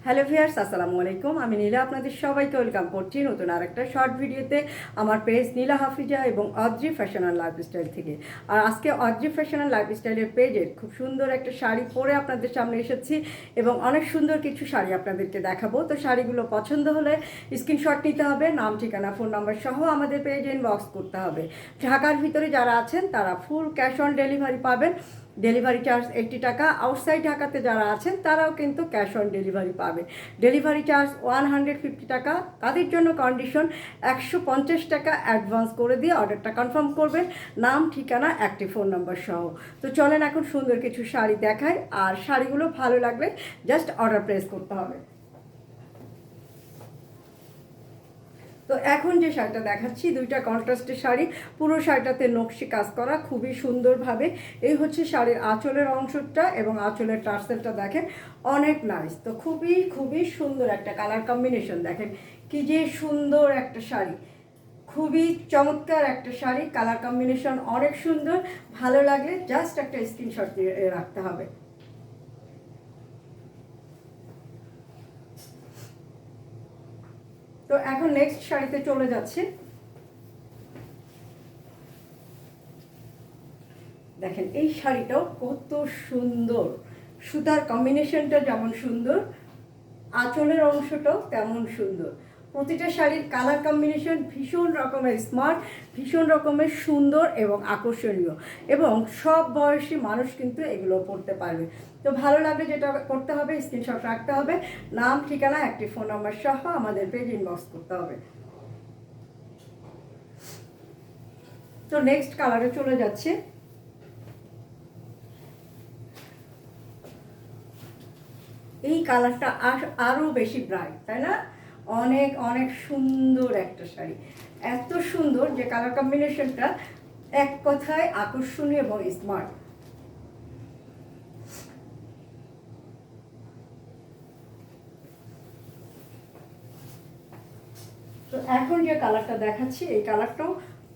Hello viewers, আসসালামু আলাইকুম। আমি নীলা আপনাদের সবাইকে ওয়েলকাম করছি নতুন আরেকটা শর্ট ভিডিওতে আমার পেজ নীলা হাফিজা এবং অদ্রি ফ্যাশন অ্যান্ড লাইফস্টাইল থেকে। আর আজকে অদ্রি ফ্যাশন অ্যান্ড লাইফস্টাইলের পেজের খুব সুন্দর একটা শাড়ি পরে আপনাদের সামনে এসেছি এবং অনেক সুন্দর কিছু শাড়ি আপনাদেরকে দেখাবো। তো শাড়িগুলো পছন্দ হলে স্ক্রিনশট নিতে হবে, নাম ঠিকানা ফোন নাম্বার সহ আমাদের পেজে ইনবক্স করতে হবে। ঢাকার ভিতরে যারা আছেন তারা ফুল ক্যাশ অন ডেলিভারি পাবেন, ডেলিভারি চার্জ 80 টাকা। আউটসাইড ঢাকাতে যারা আছেন তারাও কিন্তু ক্যাশ অন ডেলিভারি পাবে, ডেলিভারি চার্জ 150 টাকা। তাদের জন্য কন্ডিশন 150 টাকা অ্যাডভান্স করে দিয়ে অর্ডারটা কনফার্ম করবেন, নাম ঠিকানা একটি ফোন নাম্বার সহ। তো চলেন এখন সুন্দর কিছু শাড়ি দেখাই, আর শাড়িগুলো ভালো লাগলে জাস্ট অর্ডার প্লেস করতে হবে। তো এখন যে শাড়িটা দেখাচ্ছি দুইটা কন্ট্রাস্টের শাড়ি, পুরো শাড়িটাতে নকশি কাজ করা খুবই সুন্দরভাবে। এই হচ্ছে শাড়ির আঁচলের অংশটা এবং আঁচলের টার্সেলটা দেখেন অনেক নাইস। তো খুবই খুবই সুন্দর একটা কালার কম্বিনেশন, দেখেন কি যে সুন্দর একটা শাড়ি, খুবই চমৎকার একটা শাড়ি। কালার কম্বিনেশন অনেক সুন্দর, ভালো লাগলে জাস্ট একটা স্ক্রিনশট দিয়ে রাখতে হবে। তো এখন নেক্সট শাড়িতে চলে যাচ্ছে। দেখেন এই শাড়িটাও কত সুন্দর, সুতার কম্বিনেশনটা যেমন সুন্দর, আঁচলের অংশটাও তেমন সুন্দর। প্রতিটা শাড়ির কালার কম্বিনেশন ভীষণ রকমের স্মার্ট, ভীষণ রকমের সুন্দর এবং আকর্ষণীয়, এবং সব বয়সী মানুষ কিন্তু এগুলো পরতে পারবে। তো ভালো লাগলে যেটা করতে হবে, স্ক্রিনশট রাখতে হবে, নাম ঠিকানা একটি ফোন নাম্বার সহ আমাদের পেজ ইনবক্স করতে হবে। তো নেক্সট কালারে চলে যাচ্ছে। এই কালারটা আরও বেশি ব্রাইট, তাই না? অনেক অনেক সুন্দর একটা শাড়ি, এত সুন্দর যে কালার কম্বিনেশনটা এক কথায় আকর্ষণীয় এবং স্মার্ট। তো এখন যে কালারটা দেখাচ্ছি এই কালারটাও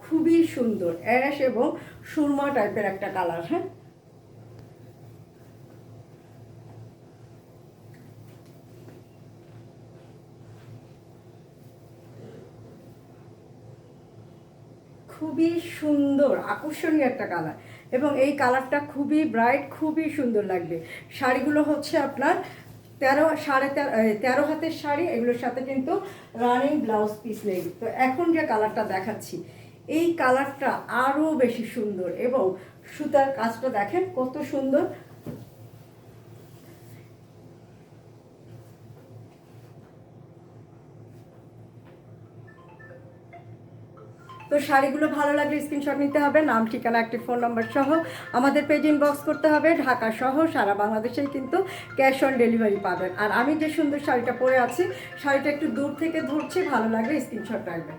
খুবই সুন্দর, অ্যাশ এবং সুরমা টাইপের একটা কালার। হ্যাঁ, খুবই সুন্দর আকর্ষণীয় একটা কালার, এবং এই কালারটা খুবই ব্রাইট, খুবই সুন্দর লাগবে। শাড়িগুলো হচ্ছে আপনার 13 হাতের শাড়ি, এগুলোর সাথে কিন্তু রানিং ব্লাউজ পিস নেই। তো এখন যে কালারটা দেখাচ্ছি এই কালারটা আরও বেশি সুন্দর, এবং সুতার কাজটা দেখেন কত সুন্দর। তো শাড়িগুলো ভালো লাগলে স্ক্রিনশট নিতে হবে, নাম ঠিকানা একটি ফোন নাম্বার সহ আমাদের পেজ ইনবক্স করতে হবে। ঢাকা সহ সারা বাংলাদেশেই কিন্তু ক্যাশ অন ডেলিভারি পাবেন। আর আমি যে সুন্দর শাড়িটা পরে আছি, শাড়িটা একটু দূর থেকে ধরছি, ভালো লাগলে স্ক্রিনশট রাখবেন।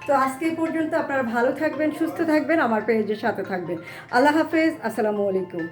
তো আজকে এই পর্যন্ত, আপনারা ভালো থাকবেন, সুস্থ থাকবেন, আমার পেজের সাথে থাকবেন। আল্লাহ হাফেজ, আসসালামু আলাইকুম।